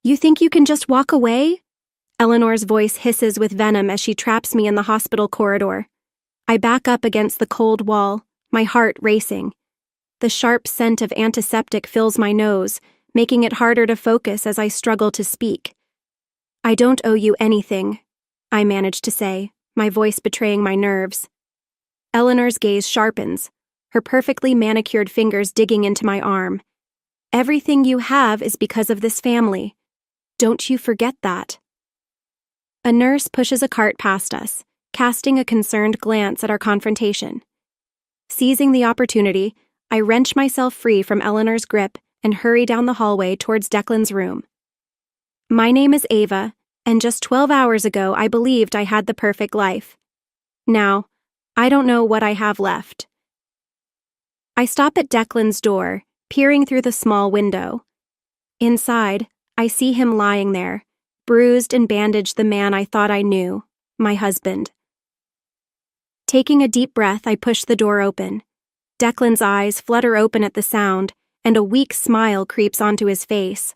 You think you can just walk away? Eleanor's voice hisses with venom as she traps me in the hospital corridor. I back up against the cold wall, my heart racing. The sharp scent of antiseptic fills my nose, making it harder to focus as I struggle to speak. I don't owe you anything, I manage to say, my voice betraying my nerves. Eleanor's gaze sharpens, her perfectly manicured fingers digging into my arm. Everything you have is because of this family. Don't you forget that. A nurse pushes a cart past us, casting a concerned glance at our confrontation. Seizing the opportunity, I wrench myself free from Eleanor's grip and hurry down the hallway towards Declan's room. My name is Ava, and just 12 hours ago I believed I had the perfect life. Now, I don't know what I have left. I stop at Declan's door, peering through the small window. Inside, I see him lying there, bruised and bandaged, the man I thought I knew, my husband. Taking a deep breath, I push the door open. Declan's eyes flutter open at the sound, and a weak smile creeps onto his face.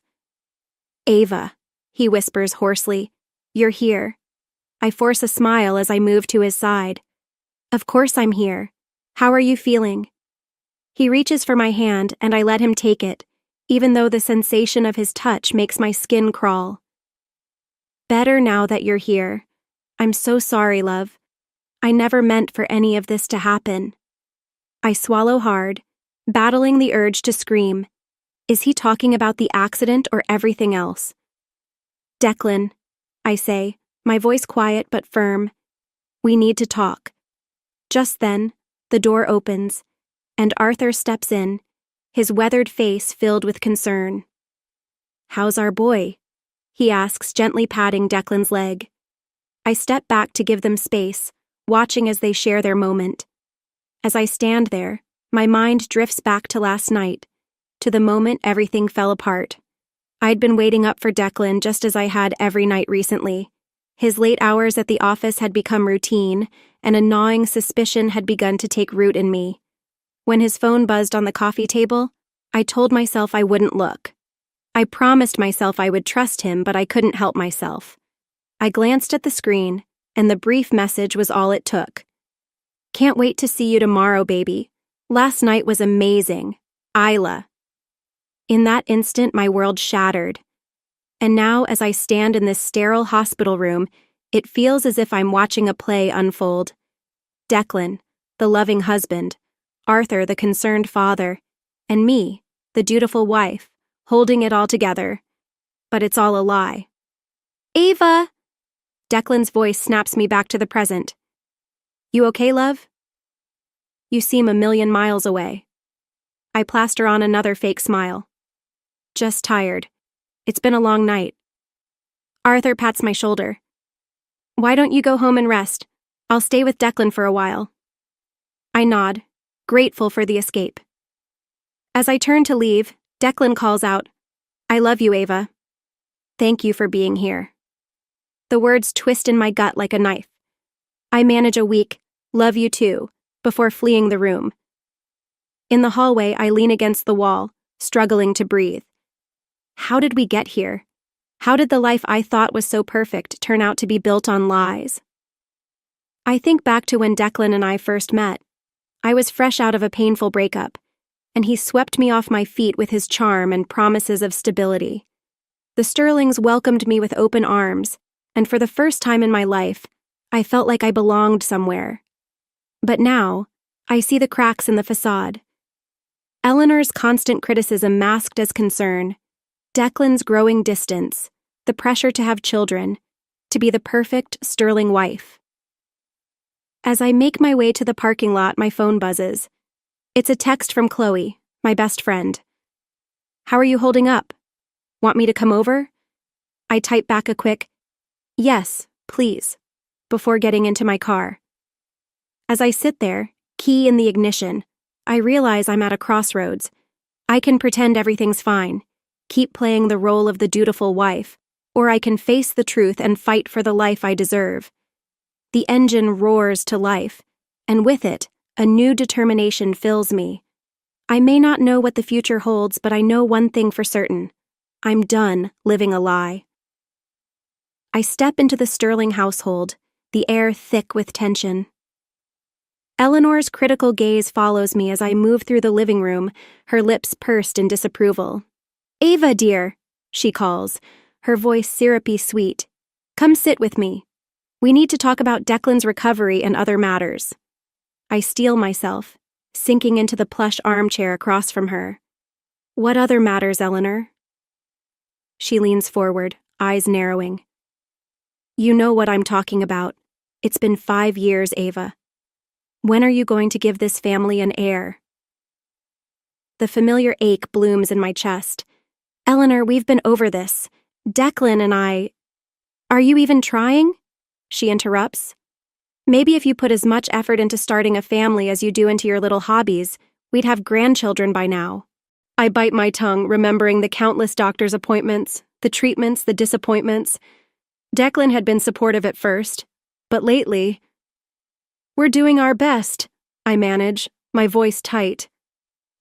Ava, he whispers hoarsely, you're here. I force a smile as I move to his side. Of course I'm here. How are you feeling? He reaches for my hand, and I let him take it, even though the sensation of his touch makes my skin crawl. Better now that you're here. I'm so sorry, love. I never meant for any of this to happen. I swallow hard, battling the urge to scream. Is he talking about the accident or everything else? Declan, I say, my voice quiet but firm. We need to talk. Just then, the door opens, and Arthur steps in, his weathered face filled with concern. How's our boy? He asks, gently patting Declan's leg. I step back to give them space, watching as they share their moment. As I stand there, my mind drifts back to last night, to the moment everything fell apart. I'd been waiting up for Declan just as I had every night recently. His late hours at the office had become routine, and a gnawing suspicion had begun to take root in me. When his phone buzzed on the coffee table, I told myself I wouldn't look. I promised myself I would trust him, but I couldn't help myself. I glanced at the screen, and the brief message was all it took. Can't wait to see you tomorrow, baby. Last night was amazing. Isla. In that instant, my world shattered. And now, as I stand in this sterile hospital room, it feels as if I'm watching a play unfold. Declan, the loving husband, Arthur, the concerned father, and me, the dutiful wife, holding it all together. But it's all a lie. Ava! Declan's voice snaps me back to the present. You okay, love? You seem a million miles away. I plaster on another fake smile. Just tired. It's been a long night. Arthur pats my shoulder. Why don't you go home and rest? I'll stay with Declan for a while. I nod, grateful for the escape. As I turn to leave, Declan calls out, I love you, Ava. Thank you for being here. The words twist in my gut like a knife. I manage a weak, love you too, before fleeing the room. In the hallway, I lean against the wall, struggling to breathe. How did we get here? How did the life I thought was so perfect turn out to be built on lies? I think back to when Declan and I first met. I was fresh out of a painful breakup, and he swept me off my feet with his charm and promises of stability. The Sterlings welcomed me with open arms, and for the first time in my life, I felt like I belonged somewhere. But now, I see the cracks in the facade. Eleanor's constant criticism masked as concern, Declan's growing distance, the pressure to have children, to be the perfect Sterling wife. As I make my way to the parking lot, my phone buzzes. It's a text from Chloe, my best friend. How are you holding up? Want me to come over? I type back a quick, yes, please, before getting into my car. As I sit there, key in the ignition, I realize I'm at a crossroads. I can pretend everything's fine, keep playing the role of the dutiful wife, or I can face the truth and fight for the life I deserve. The engine roars to life, and with it, a new determination fills me. I may not know what the future holds, but I know one thing for certain. I'm done living a lie. I step into the Sterling household, the air thick with tension. Eleanor's critical gaze follows me as I move through the living room, her lips pursed in disapproval. "Ava, dear," she calls, her voice syrupy sweet. "Come sit with me. We need to talk about Declan's recovery and other matters." I steel myself, sinking into the plush armchair across from her. "What other matters, Eleanor?" She leans forward, eyes narrowing. "You know what I'm talking about. It's been 5 years, Ava. When are you going to give this family an heir?" The familiar ache blooms in my chest. "Eleanor, we've been over this. Declan and I—" "Are you even trying?" she interrupts. "Maybe if you put as much effort into starting a family as you do into your little hobbies, we'd have grandchildren by now." I bite my tongue, remembering the countless doctor's appointments, the treatments, the disappointments. Declan had been supportive at first, but lately— "We're doing our best," I manage, my voice tight.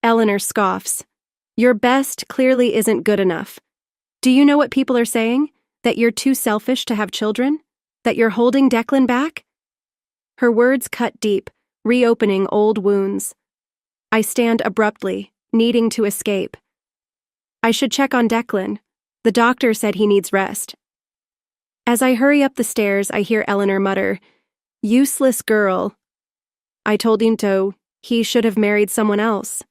Eleanor scoffs. "Your best clearly isn't good enough. Do you know what people are saying? That you're too selfish to have children? That you're holding Declan back?" Her words cut deep, reopening old wounds. I stand abruptly, needing to escape. "I should check on Declan. The doctor said he needs rest." As I hurry up the stairs, I hear Eleanor mutter, "Useless girl. I told him to. He should have married someone else."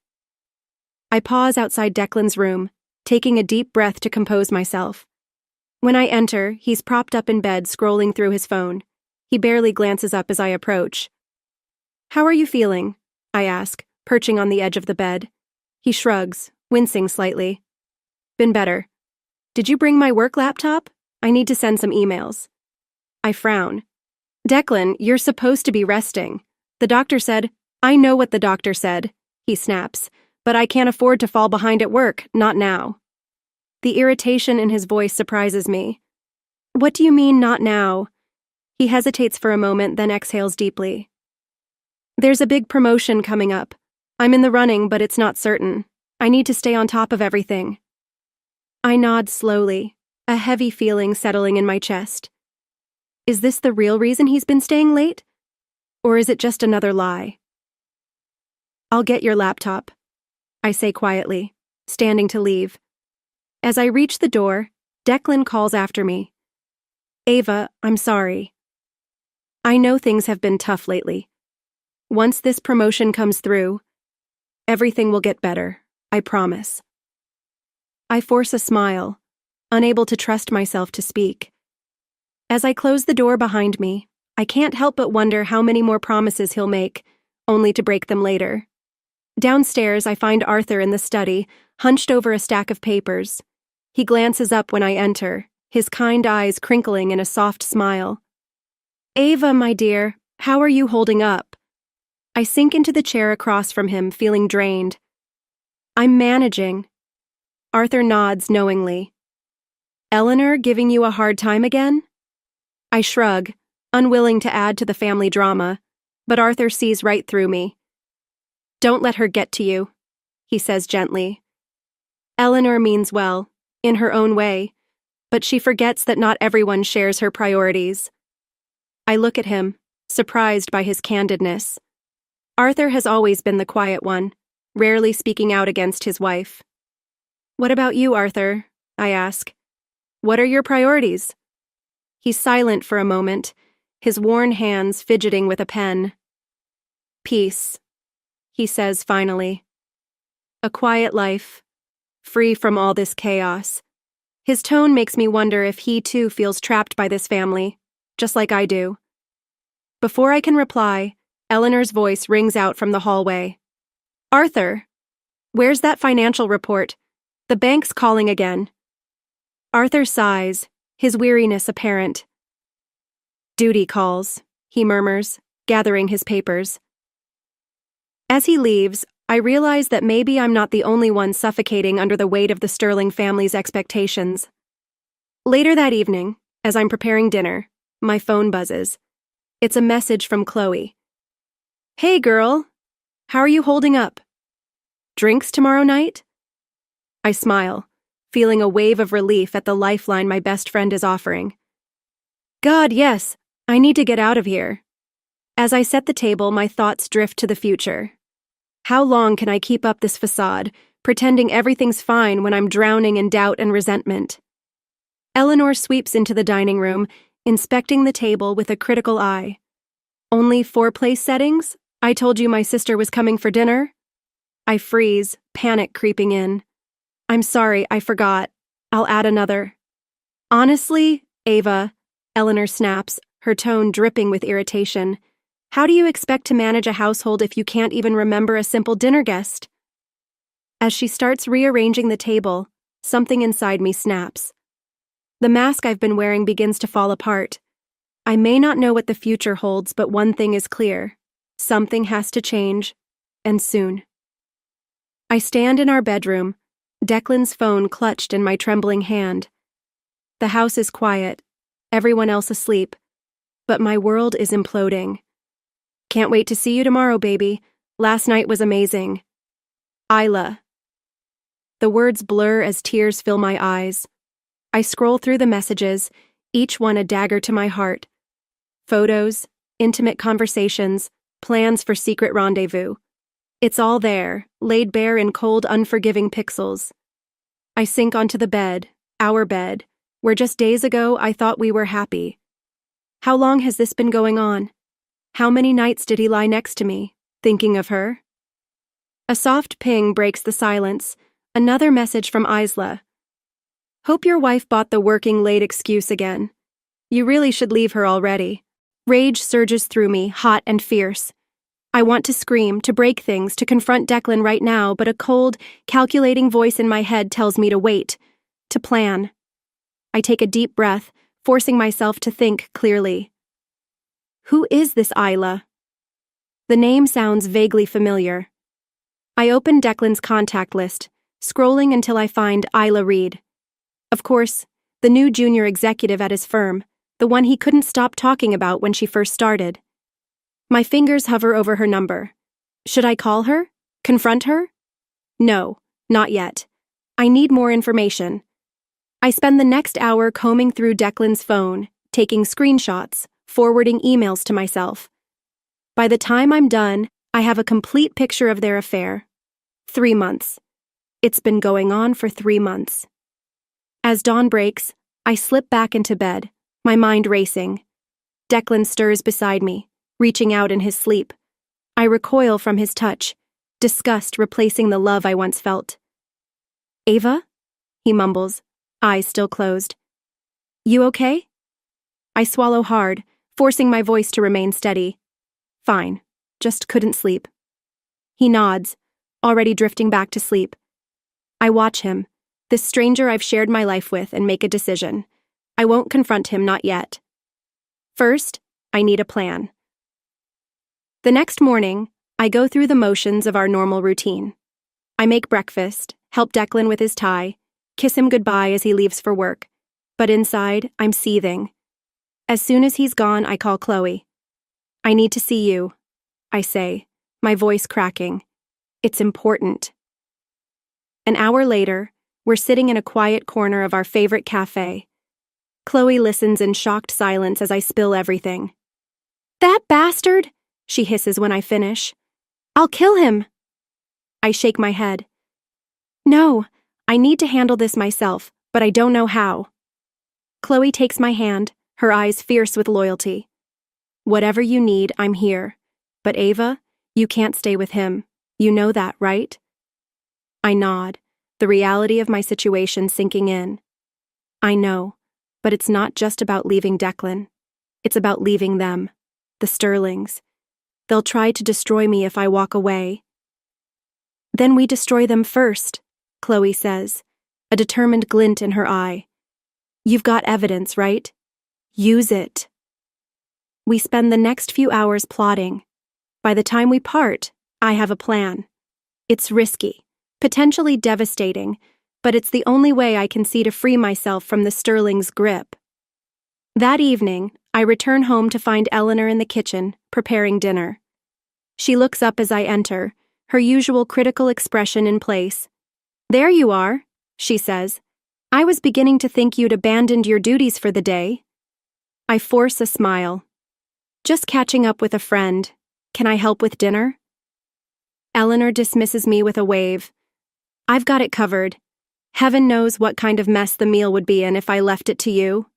I pause outside Declan's room, taking a deep breath to compose myself. When I enter, he's propped up in bed, scrolling through his phone. He barely glances up as I approach. "How are you feeling?" I ask, perching on the edge of the bed. He shrugs, wincing slightly. "Been better. Did you bring my work laptop? I need to send some emails." I frown. "Declan, you're supposed to be resting. The doctor said—" "I know what the doctor said," he snaps, "but I can't afford to fall behind at work, not now." The irritation in his voice surprises me. "What do you mean, not now?" He hesitates for a moment, then exhales deeply. "There's a big promotion coming up. I'm in the running, but it's not certain. I need to stay on top of everything." I nod slowly, a heavy feeling settling in my chest. Is this the real reason he's been staying late? Or is it just another lie? "I'll get your laptop," I say quietly, standing to leave. As I reach the door, Declan calls after me. "Ava, I'm sorry. I know things have been tough lately. Once this promotion comes through, everything will get better, I promise." I force a smile, unable to trust myself to speak. As I close the door behind me, I can't help but wonder how many more promises he'll make, only to break them later. Downstairs, I find Arthur in the study, hunched over a stack of papers. He glances up when I enter, his kind eyes crinkling in a soft smile. "Ava, my dear, how are you holding up?" I sink into the chair across from him, feeling drained. "I'm managing." Arthur nods knowingly. "Eleanor giving you a hard time again?" I shrug, unwilling to add to the family drama, but Arthur sees right through me. "Don't let her get to you," he says gently. Eleanor means well, in her own way, but she forgets that not everyone shares her priorities. I look at him, surprised by his candidness. Arthur has always been the quiet one, rarely speaking out against his wife. "What about you, Arthur?" I ask. "What are your priorities?" He's silent for a moment, his worn hands fidgeting with a pen. "Peace," he says finally. "A quiet life, free from all this chaos." His tone makes me wonder if he too feels trapped by this family, just like I do. Before I can reply, Eleanor's voice rings out from the hallway. "Arthur, where's that financial report? The bank's calling again." Arthur sighs, his weariness apparent. "Duty calls," he murmurs, gathering his papers. As he leaves, I realize that maybe I'm not the only one suffocating under the weight of the Sterling family's expectations. Later that evening, as I'm preparing dinner, my phone buzzes. It's a message from Chloe. "Hey, girl. How are you holding up? Drinks tomorrow night?" I smile, feeling a wave of relief at the lifeline my best friend is offering. God, yes, I need to get out of here. As I set the table, my thoughts drift to the future. How long can I keep up this facade, pretending everything's fine when I'm drowning in doubt and resentment? Eleanor sweeps into the dining room, inspecting the table with a critical eye. Only 4 place settings? I told you my sister was coming for dinner? I freeze, panic creeping in. I'm sorry, I forgot. I'll add another. Honestly, Ava, Eleanor snaps, her tone dripping with irritation. How do you expect to manage a household if you can't even remember a simple dinner guest? As she starts rearranging the table, something inside me snaps. The mask I've been wearing begins to fall apart. I may not know what the future holds, but one thing is clear. Something has to change, and soon. I stand in our bedroom, Declan's phone clutched in my trembling hand. The house is quiet, everyone else asleep, but my world is imploding. Can't wait to see you tomorrow, baby. Last night was amazing. Isla. The words blur as tears fill my eyes. I scroll through the messages, each one a dagger to my heart. Photos, intimate conversations, plans for secret rendezvous. It's all there, laid bare in cold, unforgiving pixels. I sink onto the bed, our bed, where just days ago I thought we were happy. How long has this been going on? How many nights did he lie next to me, thinking of her? A soft ping breaks the silence, another message from Isla. Hope your wife bought the working late excuse again. You really should leave her already. Rage surges through me, hot and fierce. I want to scream, to break things, to confront Declan right now, but a cold, calculating voice in my head tells me to wait, to plan. I take a deep breath, forcing myself to think clearly. Who is this Isla? The name sounds vaguely familiar. I open Declan's contact list, scrolling until I find Isla Reed. Of course, the new junior executive at his firm, the one he couldn't stop talking about when she first started. My fingers hover over her number. Should I call her? Confront her? No, not yet. I need more information. I spend the next hour combing through Declan's phone, taking screenshots, forwarding emails to myself. By the time I'm done, I have a complete picture of their affair. 3 months. It's been going on for 3 months. As dawn breaks, I slip back into bed, my mind racing. Declan stirs beside me, reaching out in his sleep. I recoil from his touch, disgust replacing the love I once felt. Ava? He mumbles, eyes still closed. You okay? I swallow hard, forcing my voice to remain steady. Fine, just couldn't sleep. He nods, already drifting back to sleep. I watch him, this stranger I've shared my life with, and make a decision. I won't confront him, not yet. First, I need a plan. The next morning, I go through the motions of our normal routine. I make breakfast, help Declan with his tie, kiss him goodbye as he leaves for work. But inside, I'm seething. As soon as he's gone, I call Chloe. I need to see you, I say, my voice cracking. It's important. An hour later, we're sitting in a quiet corner of our favorite cafe. Chloe listens in shocked silence as I spill everything. That bastard, she hisses when I finish. I'll kill him. I shake my head. No, I need to handle this myself, but I don't know how. Chloe takes my hand, her eyes fierce with loyalty. Whatever you need, I'm here. But Ava, you can't stay with him. You know that, right? I nod, the reality of my situation sinking in. I know, but it's not just about leaving Declan. It's about leaving them, the Sterlings. They'll try to destroy me if I walk away. Then we destroy them first, Chloe says, a determined glint in her eye. You've got evidence, right? Use it. We spend the next few hours plotting. By the time we part, I have a plan. It's risky, potentially devastating, but it's the only way I can see to free myself from the Sterling's grip. That evening, I return home to find Eleanor in the kitchen, preparing dinner. She looks up as I enter, her usual critical expression in place. There you are, she says, I was beginning to think you'd abandoned your duties for the day. I force a smile. Just catching up with a friend. Can I help with dinner? Eleanor dismisses me with a wave. I've got it covered. Heaven knows what kind of mess the meal would be in if I left it to you.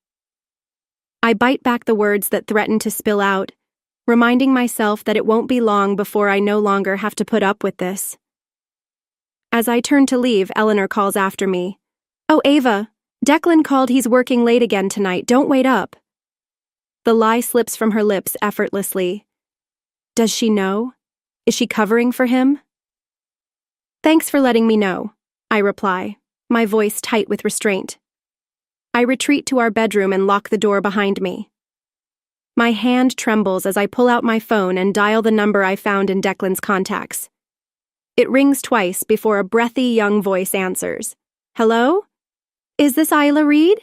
I bite back the words that threaten to spill out, reminding myself that it won't be long before I no longer have to put up with this. As I turn to leave, Eleanor calls after me. Oh, Ava, Declan called he's working late again tonight. Don't wait up. The lie slips from her lips effortlessly. Does she know? Is she covering for him? Thanks for letting me know, I reply, my voice tight with restraint. I retreat to our bedroom and lock the door behind me. My hand trembles as I pull out my phone and dial the number I found in Declan's contacts. It rings twice before a breathy young voice answers. Hello? Is this Isla Reed?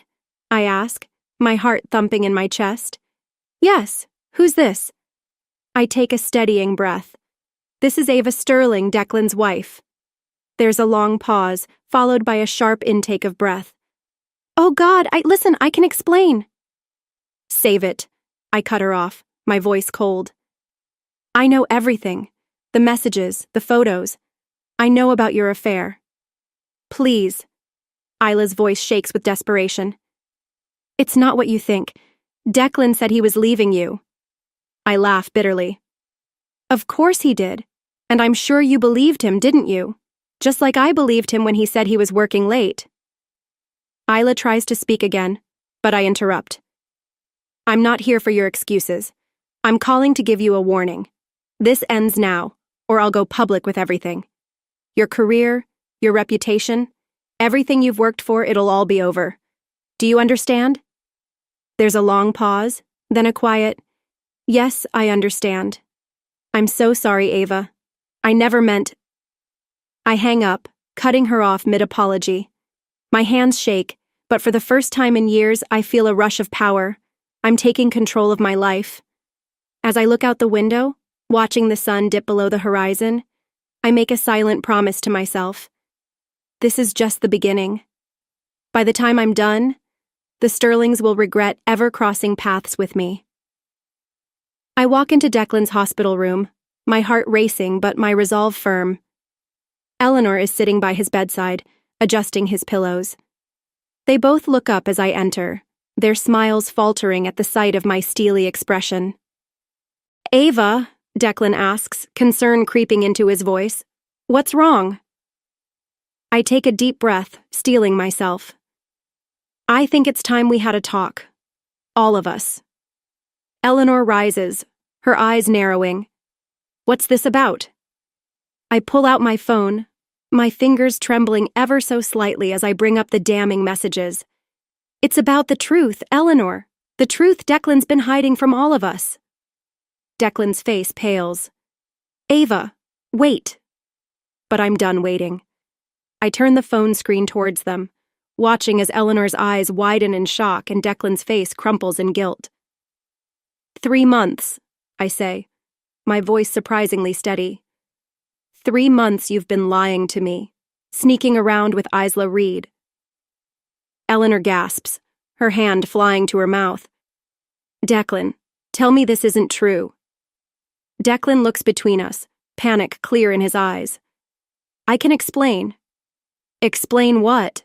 I ask, my heart thumping in my chest. Yes, who's this? I take a steadying breath. This is Ava Sterling, Declan's wife. There's a long pause, followed by a sharp intake of breath. Oh God, listen, I can explain. Save it. I cut her off, my voice cold. I know everything. The messages, the photos. I know about your affair. Please. Isla's voice shakes with desperation. It's not what you think. Declan said he was leaving you. I laugh bitterly. Of course he did. And I'm sure you believed him, didn't you? Just like I believed him when he said he was working late. Isla tries to speak again, but I interrupt. I'm not here for your excuses. I'm calling to give you a warning. This ends now, or I'll go public with everything. Your career, your reputation, everything you've worked for, it'll all be over. Do you understand? There's a long pause, then a quiet, yes, I understand. I'm so sorry, Ava. I never meant. I hang up, cutting her off mid-apology. My hands shake, but for the first time in years, I feel a rush of power. I'm taking control of my life. As I look out the window, watching the sun dip below the horizon, I make a silent promise to myself. This is just the beginning. By the time I'm done, the Sterlings will regret ever crossing paths with me. I walk into Declan's hospital room, my heart racing but my resolve firm. Eleanor is sitting by his bedside, adjusting his pillows. They both look up as I enter, their smiles faltering at the sight of my steely expression. Ava, Declan asks, concern creeping into his voice. What's wrong? I take a deep breath, steeling myself. I think it's time we had a talk. All of us. Eleanor rises, her eyes narrowing. What's this about? I pull out my phone, my fingers trembling ever so slightly as I bring up the damning messages. It's about the truth, Eleanor. The truth Declan's been hiding from all of us. Declan's face pales. Ava, wait. But I'm done waiting. I turn the phone screen towards them, watching as Eleanor's eyes widen in shock and Declan's face crumples in guilt. 3 months, I say, my voice surprisingly steady. 3 months you've been lying to me, sneaking around with Isla Reed. Eleanor gasps, her hand flying to her mouth. Declan, tell me this isn't true. Declan looks between us, panic clear in his eyes. I can explain. Explain what?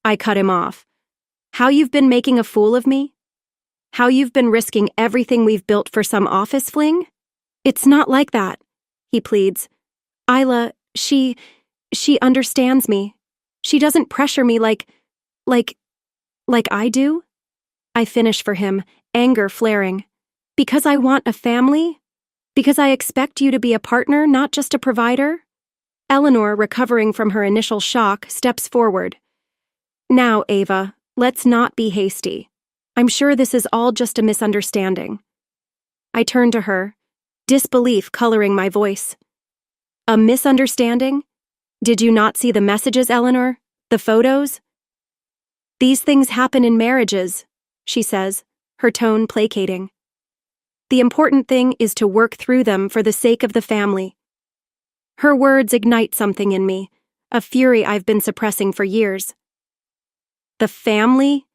I cut him off. How you've been making a fool of me? How you've been risking everything we've built for some office fling? It's not like that, he pleads. Isla, she understands me. She doesn't pressure me like I do? I finish for him, anger flaring. Because I want a family? Because I expect you to be a partner, not just a provider? Eleanor, recovering from her initial shock, steps forward. Now, Ava, let's not be hasty. I'm sure this is all just a misunderstanding. I turn to her, disbelief coloring my voice. A misunderstanding? Did you not see the messages, Eleanor? The photos? These things happen in marriages, she says, her tone placating. The important thing is to work through them for the sake of the family. Her words ignite something in me, a fury I've been suppressing for years. The family?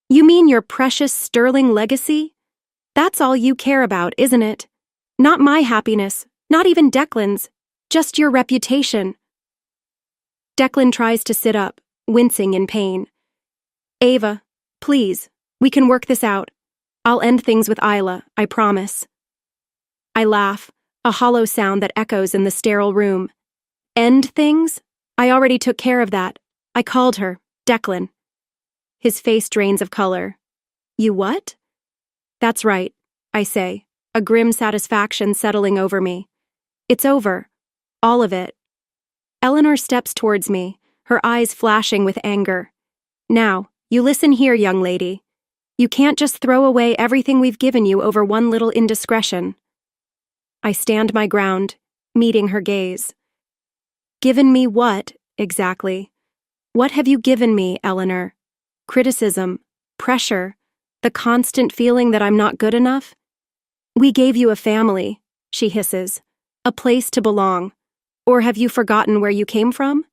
You mean your precious Sterling legacy? That's all you care about, isn't it? Not my happiness, not even Declan's, just your reputation. Declan tries to sit up, wincing in pain. Ava, please, we can work this out. I'll end things with Isla, I promise. I laugh, a hollow sound that echoes in the sterile room. End things? I already took care of that. I called her, Declan. His face drains of color. You what? That's right, I say, a grim satisfaction settling over me. It's over. All of it. Eleanor steps towards me, her eyes flashing with anger. Now, you listen here, young lady. You can't just throw away everything we've given you over one little indiscretion. I stand my ground, meeting her gaze. Given me what, exactly? What have you given me, Eleanor? Criticism, pressure, the constant feeling that I'm not good enough? We gave you a family, she hisses, a place to belong. Or have you forgotten where you came from?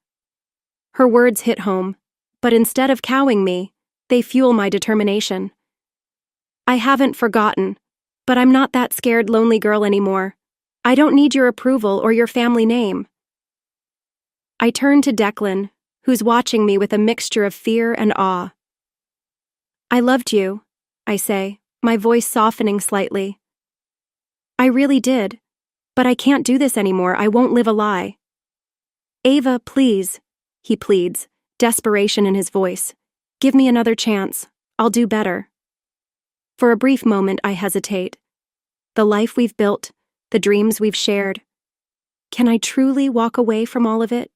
Her words hit home, but instead of cowing me, they fuel my determination. I haven't forgotten, but I'm not that scared, lonely girl anymore. I don't need your approval or your family name. I turn to Declan, who's watching me with a mixture of fear and awe. I loved you, I say, my voice softening slightly. I really did, but I can't do this anymore. I won't live a lie. Ava, please, he pleads, desperation in his voice. Give me another chance. I'll do better. For a brief moment, I hesitate. The life we've built, the dreams we've shared. Can I truly walk away from all of it?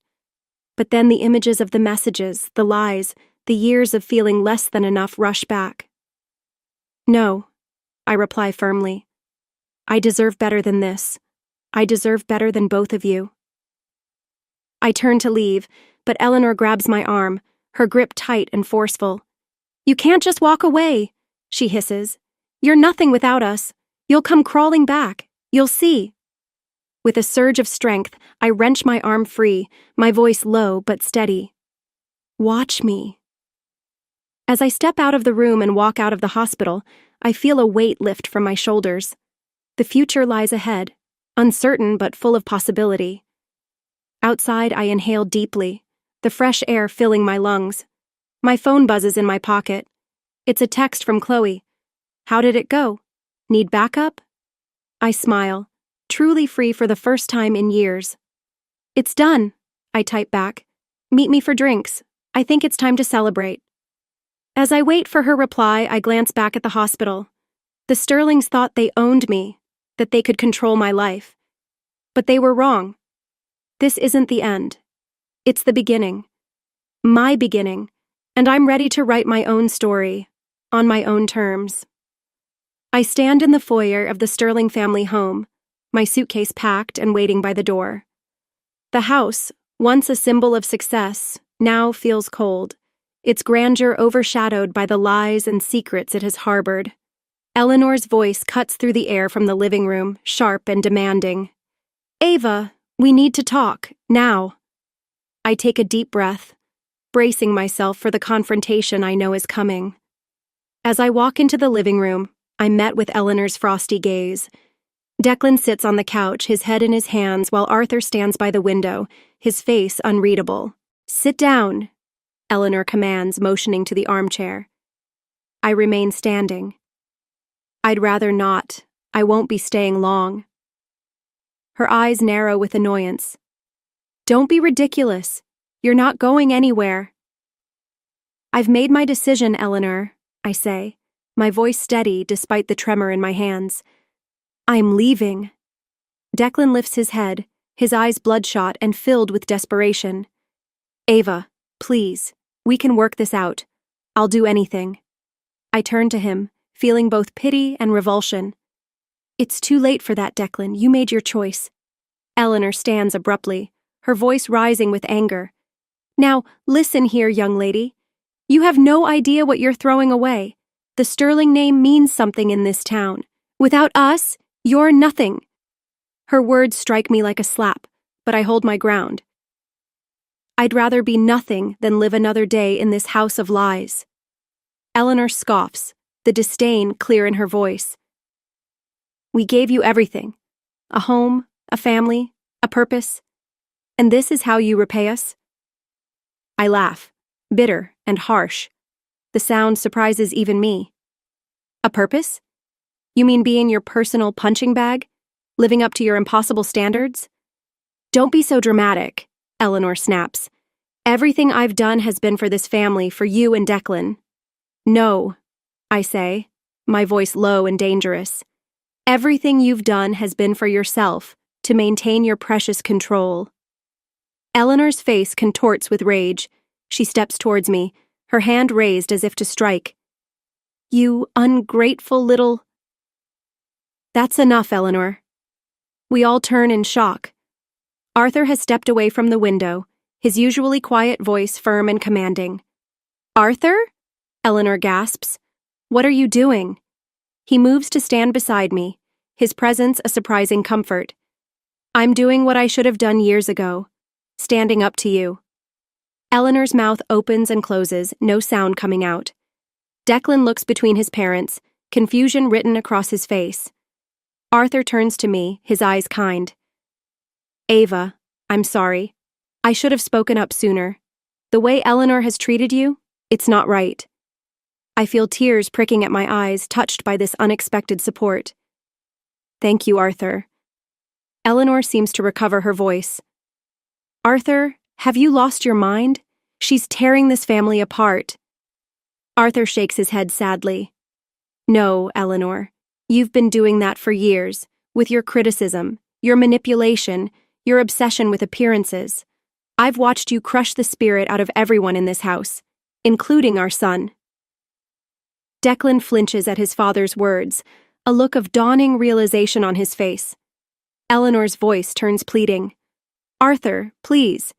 But then the images of the messages, the lies, the years of feeling less than enough rush back. No, I reply firmly. I deserve better than this. I deserve better than both of you. I turn to leave, but Eleanor grabs my arm, her grip tight and forceful. You can't just walk away, she hisses. You're nothing without us. You'll come crawling back. You'll see. With a surge of strength, I wrench my arm free, my voice low but steady. Watch me. As I step out of the room and walk out of the hospital, I feel a weight lift from my shoulders. The future lies ahead, uncertain but full of possibility. Outside, I inhale deeply, the fresh air filling my lungs. My phone buzzes in my pocket. It's a text from Chloe. How did it go? Need backup? I smile, truly free for the first time in years. It's done, I type back. Meet me for drinks. I think it's time to celebrate. As I wait for her reply, I glance back at the hospital. The Sterlings thought they owned me, that they could control my life. But they were wrong. This isn't the end. It's the beginning. My beginning, and I'm ready to write my own story, on my own terms. I stand in the foyer of the Sterling family home, my suitcase packed and waiting by the door. The house, once a symbol of success, now feels cold, its grandeur overshadowed by the lies and secrets it has harbored. Eleanor's voice cuts through the air from the living room, sharp and demanding. Ava, we need to talk, now. I take a deep breath, bracing myself for the confrontation I know is coming. As I walk into the living room, I'm met with Eleanor's frosty gaze. Declan sits on the couch, his head in his hands, while Arthur stands by the window, his face unreadable. Sit down, Eleanor commands, motioning to the armchair. I remain standing. I'd rather not. I won't be staying long. Her eyes narrow with annoyance. Don't be ridiculous. You're not going anywhere. I've made my decision, Eleanor, I say, my voice steady despite the tremor in my hands. I'm leaving. Declan lifts his head, his eyes bloodshot and filled with desperation. Ava, please, we can work this out. I'll do anything. I turn to him, feeling both pity and revulsion. It's too late for that, Declan. You made your choice. Eleanor stands abruptly, her voice rising with anger. Now, listen here, young lady. You have no idea what you're throwing away. The Sterling name means something in this town. Without us, you're nothing. Her words strike me like a slap, but I hold my ground. I'd rather be nothing than live another day in this house of lies. Eleanor scoffs, the disdain clear in her voice. We gave you everything. A home, a family, a purpose. And this is how you repay us? I laugh, bitter and harsh. The sound surprises even me. A purpose? You mean being your personal punching bag? Living up to your impossible standards? Don't be so dramatic, Eleanor snaps. Everything I've done has been for this family, for you and Declan. No, I say, my voice low and dangerous. Everything you've done has been for yourself, to maintain your precious control. Eleanor's face contorts with rage. She steps towards me, her hand raised as if to strike. You ungrateful little... That's enough, Eleanor. We all turn in shock. Arthur has stepped away from the window, his usually quiet voice firm and commanding. Arthur? Eleanor gasps. What are you doing? He moves to stand beside me, his presence a surprising comfort. I'm doing what I should have done years ago, standing up to you. Eleanor's mouth opens and closes, no sound coming out. Declan looks between his parents, confusion written across his face. Arthur turns to me, his eyes kind. Ava, I'm sorry. I should have spoken up sooner. The way Eleanor has treated you, it's not right. I feel tears pricking at my eyes, touched by this unexpected support. Thank you, Arthur. Eleanor seems to recover her voice. Arthur, have you lost your mind? She's tearing this family apart. Arthur shakes his head sadly. No, Eleanor. You've been doing that for years, with your criticism, your manipulation, your obsession with appearances. I've watched you crush the spirit out of everyone in this house, including our son. Declan flinches at his father's words, a look of dawning realization on his face. Eleanor's voice turns pleading. Arthur, please.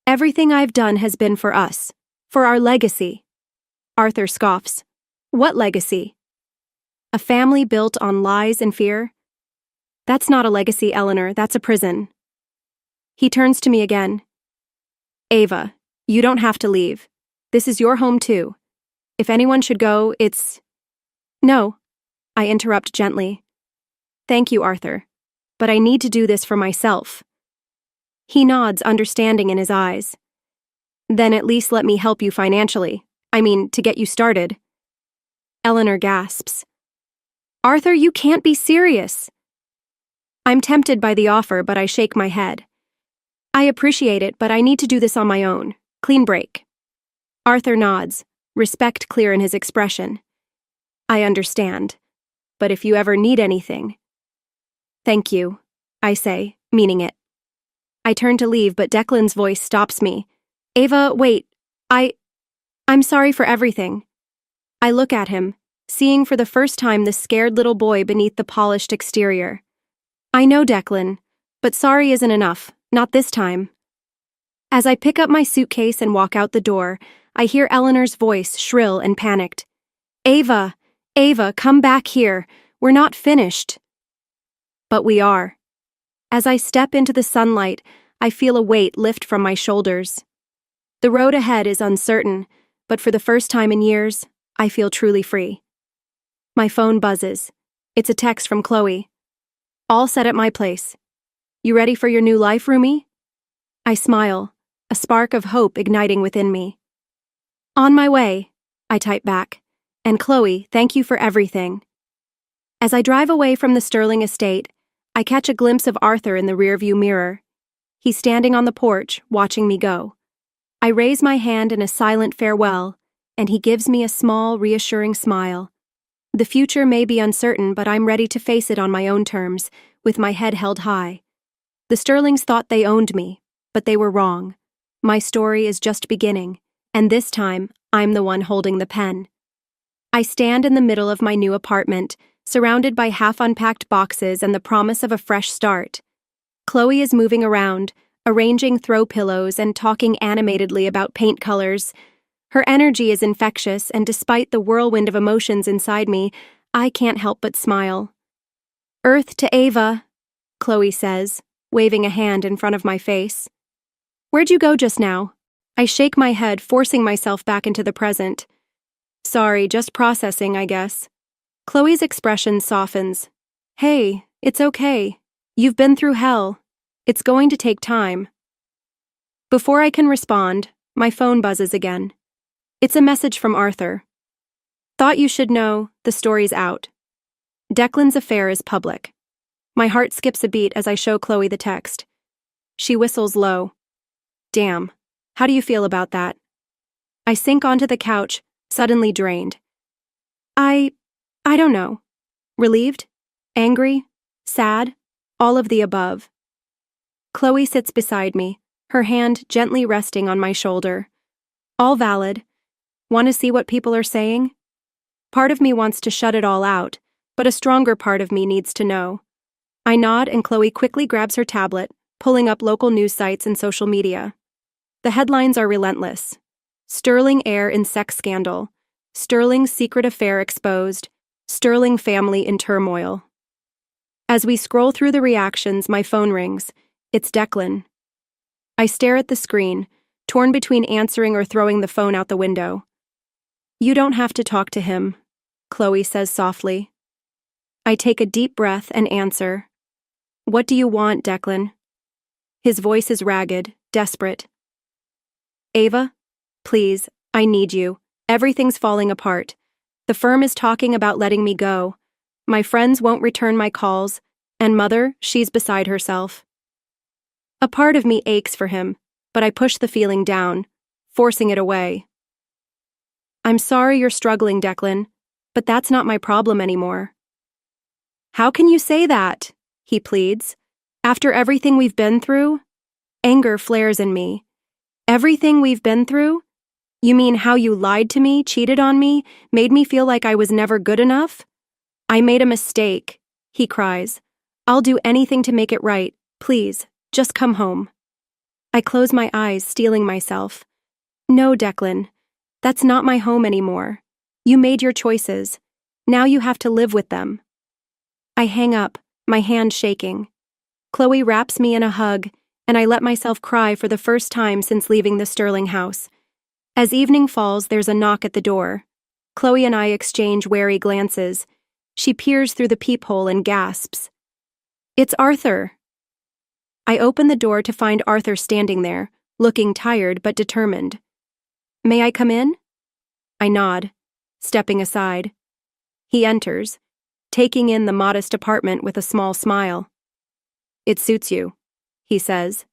Everything I've done has been for us, for our legacy. Arthur scoffs. What legacy? A family built on lies and fear? That's not a legacy, Eleanor, that's a prison. He turns to me again. Ava, you don't have to leave. This is your home too. If anyone should go, it's... No, I interrupt gently. Thank you, Arthur, but I need to do this for myself. He nods, understanding in his eyes. Then at least let me help you financially. I mean, to get you started. Eleanor gasps. Arthur, you can't be serious. I'm tempted by the offer, but I shake my head. I appreciate it, but I need to do this on my own. Clean break. Arthur nods, respect clear in his expression. I understand, but if you ever need anything... Thank you, I say, meaning it. I turn to leave, but Declan's voice stops me. Ava, wait, I'm sorry for everything. I look at him, seeing for the first time the scared little boy beneath the polished exterior. I know, Declan, but sorry isn't enough, not this time. As I pick up my suitcase and walk out the door, I hear Eleanor's voice, shrill and panicked. Ava, come back here. We're not finished. But we are. As I step into the sunlight, I feel a weight lift from my shoulders. The road ahead is uncertain, but for the first time in years, I feel truly free. My phone buzzes. It's a text from Chloe. All set at my place. You ready for your new life, Rumi? I smile, a spark of hope igniting within me. On my way, I type back. And Chloe, thank you for everything. As I drive away from the Sterling estate, I catch a glimpse of Arthur in the rearview mirror. He's standing on the porch, watching me go. I raise my hand in a silent farewell, and he gives me a small, reassuring smile. The future may be uncertain, but I'm ready to face it on my own terms, with my head held high. The Sterlings thought they owned me, but they were wrong. My story is just beginning, and this time, I'm the one holding the pen. I stand in the middle of my new apartment, surrounded by half-unpacked boxes and the promise of a fresh start. Chloe is moving around, arranging throw pillows and talking animatedly about paint colors. Her energy is infectious, and despite the whirlwind of emotions inside me, I can't help but smile. Earth to Ava, Chloe says, waving a hand in front of my face. Where'd you go just now? I shake my head, forcing myself back into the present. Sorry, just processing, I guess. Chloe's expression softens. Hey, it's okay. You've been through hell. It's going to take time. Before I can respond, my phone buzzes again. It's a message from Arthur. Thought you should know, the story's out. Declan's affair is public. My heart skips a beat as I show Chloe the text. She whistles low. Damn, how do you feel about that? I sink onto the couch, suddenly drained. I don't know. Relieved? Angry? Sad? All of the above. Chloe sits beside me, her hand gently resting on my shoulder. All valid. Want to see what people are saying? Part of me wants to shut it all out, but a stronger part of me needs to know. I nod and Chloe quickly grabs her tablet, pulling up local news sites and social media. The headlines are relentless. Sterling heir in sex scandal. Sterling's secret affair exposed. Sterling family in turmoil. As we scroll through the reactions, my phone rings. It's Declan. I stare at the screen, torn between answering or throwing the phone out the window. You don't have to talk to him, Chloe says softly. I take a deep breath and answer. What do you want, Declan? His voice is ragged, desperate. Ava, please, I need you. Everything's falling apart. The firm is talking about letting me go. My friends won't return my calls, and Mother, she's beside herself. A part of me aches for him, but I push the feeling down, forcing it away. I'm sorry you're struggling, Declan, but that's not my problem anymore. How can you say that? He pleads. After everything we've been through? Anger flares in me. Everything we've been through? You mean how you lied to me, cheated on me, made me feel like I was never good enough? I made a mistake, he cries. I'll do anything to make it right. Please, just come home. I close my eyes, steeling myself. No, Declan. That's not my home anymore. You made your choices. Now you have to live with them. I hang up, my hand shaking. Chloe wraps me in a hug, and I let myself cry for the first time since leaving the Sterling house. As evening falls, there's a knock at the door. Chloe and I exchange wary glances. She peers through the peephole and gasps. It's Arthur. I open the door to find Arthur standing there, looking tired but determined. May I come in? I nod, stepping aside. He enters, taking in the modest apartment with a small smile. It suits you, he says.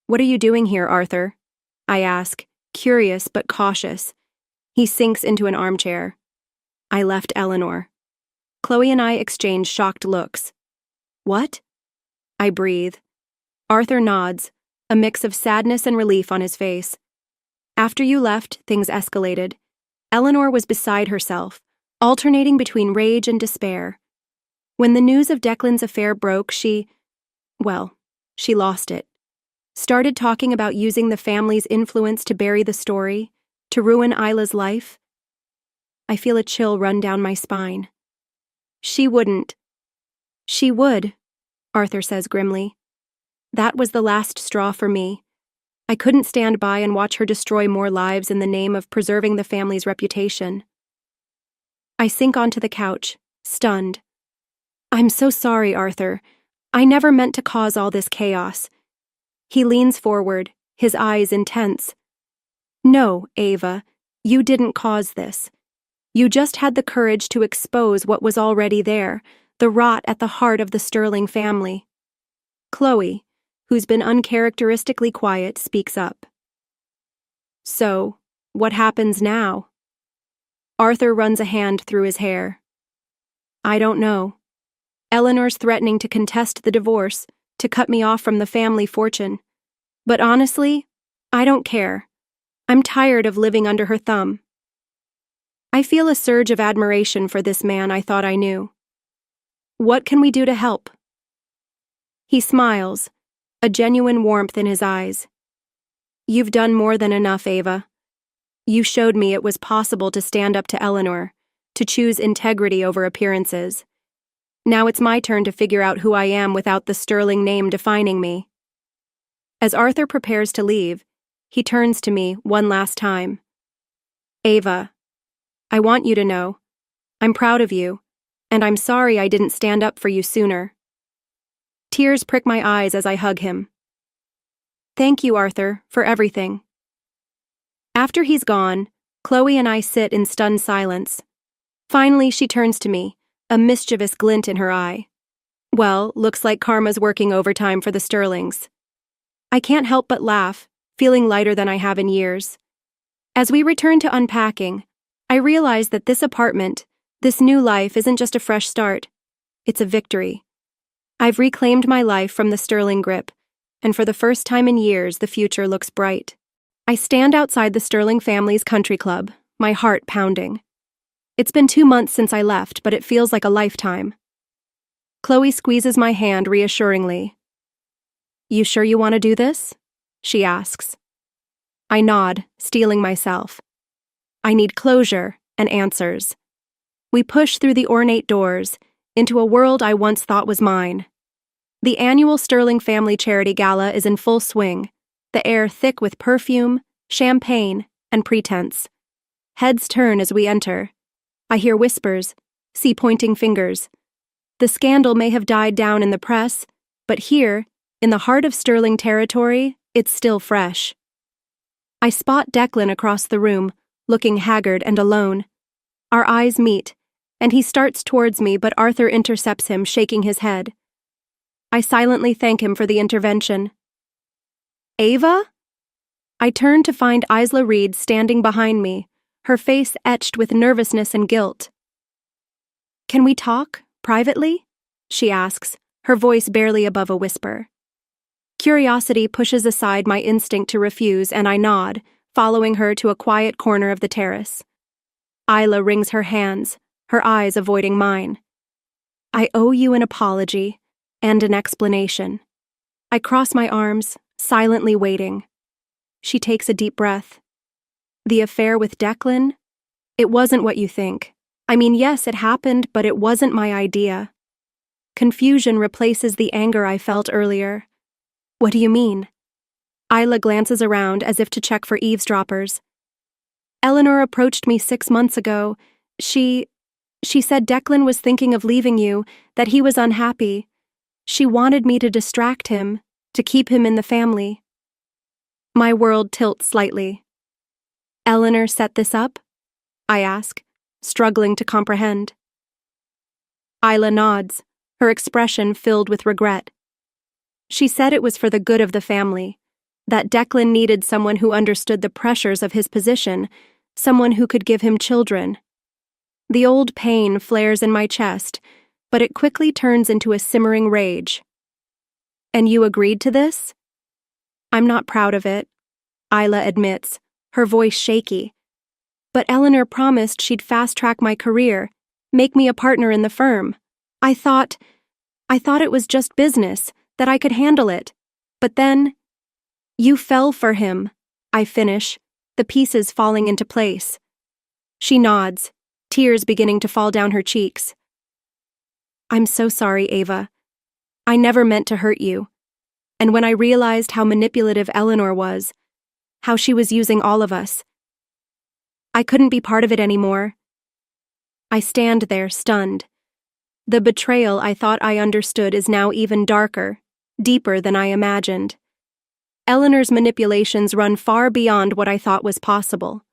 What are you doing here, Arthur? I ask, curious but cautious. He sinks into an armchair. I left Eleanor. Chloe and I exchange shocked looks. What? I breathe. Arthur nods, a mix of sadness and relief on his face. After you left, things escalated. Eleanor was beside herself, alternating between rage and despair. When the news of Declan's affair broke, she lost it. Started talking about using the family's influence to bury the story, to ruin Isla's life. I feel a chill run down my spine. She wouldn't. She would, Arthur says grimly. That was the last straw for me. I couldn't stand by and watch her destroy more lives in the name of preserving the family's reputation. I sink onto the couch, stunned. I'm so sorry, Arthur. I never meant to cause all this chaos. He leans forward, his eyes intense. No, Ava, you didn't cause this. You just had the courage to expose what was already there, the rot at the heart of the Sterling family. Chloe, who's been uncharacteristically quiet, speaks up. So, what happens now? Arthur runs a hand through his hair. I don't know. Eleanor's threatening to contest the divorce, to cut me off from the family fortune. But honestly, I don't care. I'm tired of living under her thumb. I feel a surge of admiration for this man I thought I knew. What can we do to help? He smiles, a genuine warmth in his eyes. You've done more than enough, Ava. You showed me it was possible to stand up to Eleanor, to choose integrity over appearances. Now it's my turn to figure out who I am without the Sterling name defining me. As Arthur prepares to leave, He turns to me one last time. Ava, I want you to know, I'm proud of you, and I'm sorry I didn't stand up for you sooner. Tears prick my eyes as I hug him. Thank you, Arthur, for everything. After he's gone, Chloe and I sit in stunned silence. Finally, she turns to me, a mischievous glint in her eye. Well, looks like karma's working overtime for the Sterlings. I can't help but laugh, feeling lighter than I have in years. As we return to unpacking, I realize that this apartment, this new life, isn't just a fresh start. It's a victory. I've reclaimed my life from the Sterling grip, and for the first time in years, the future looks bright. I stand outside the Sterling family's country club, my heart pounding. It's been 2 months since I left, but it feels like a lifetime. Chloe squeezes my hand reassuringly. You sure you want to do this? She asks. I nod, steeling myself. I need closure and answers. We push through the ornate doors into a world I once thought was mine. The annual Sterling Family Charity Gala is in full swing, the air thick with perfume, champagne, and pretense. Heads turn as we enter. I hear whispers, see pointing fingers. The scandal may have died down in the press, but here, in the heart of Sterling territory, it's still fresh. I spot Declan across the room, looking haggard and alone. Our eyes meet, and he starts towards me, but Arthur intercepts him, shaking his head. I silently thank him for the intervention. Ava? I turn to find Isla Reed standing behind me, her face etched with nervousness and guilt. Can we talk, privately? She asks, her voice barely above a whisper. Curiosity pushes aside my instinct to refuse, and I nod, following her to a quiet corner of the terrace. Isla wrings her hands, her eyes avoiding mine. I owe you an apology and an explanation. I cross my arms, silently waiting. She takes a deep breath. The affair with Declan? It wasn't what you think. I mean, yes, it happened, but it wasn't my idea. Confusion replaces the anger I felt earlier. What do you mean? Isla glances around as if to check for eavesdroppers. Eleanor approached me 6 months ago. She said Declan was thinking of leaving you, that he was unhappy. She wanted me to distract him, to keep him in the family. My world tilts slightly. Eleanor set this up? I ask, struggling to comprehend. Isla nods, her expression filled with regret. She said it was for the good of the family, that Declan needed someone who understood the pressures of his position, someone who could give him children. The old pain flares in my chest, but it quickly turns into a simmering rage. And you agreed to this? I'm not proud of it, Isla admits, her voice shaky. But Eleanor promised she'd fast-track my career, make me a partner in the firm. I thought it was just business, that I could handle it. But then, you fell for him, I finish, the pieces falling into place. She nods, tears beginning to fall down her cheeks. I'm so sorry, Ava. I never meant to hurt you. And when I realized how manipulative Eleanor was, how she was using all of us, I couldn't be part of it anymore. I stand there, stunned. The betrayal I thought I understood is now even darker, deeper than I imagined. Eleanor's manipulations run far beyond what I thought was possible.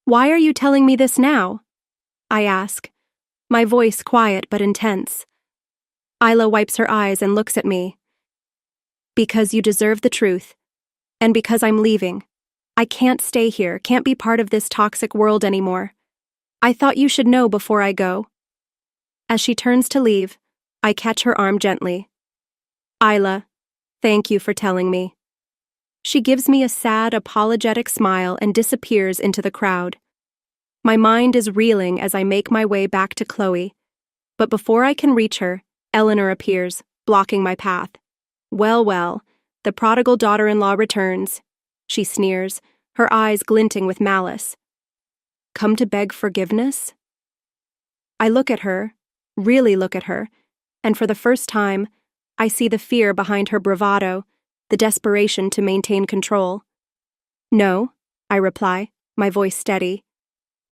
Why are you telling me this now? I ask, my voice quiet but intense. Isla wipes her eyes and looks at me. Because you deserve the truth, and because I'm leaving. I can't stay here, can't be part of this toxic world anymore. I thought you should know before I go. As she turns to leave, I catch her arm gently. Isla, thank you for telling me. She gives me a sad, apologetic smile and disappears into the crowd. My mind is reeling as I make my way back to Chloe. But before I can reach her, Eleanor appears, blocking my path. Well, the prodigal daughter-in-law returns. She sneers, her eyes glinting with malice. Come to beg forgiveness? I look at her, really look at her, and for the first time, I see the fear behind her bravado, the desperation to maintain control. No, I reply, my voice steady.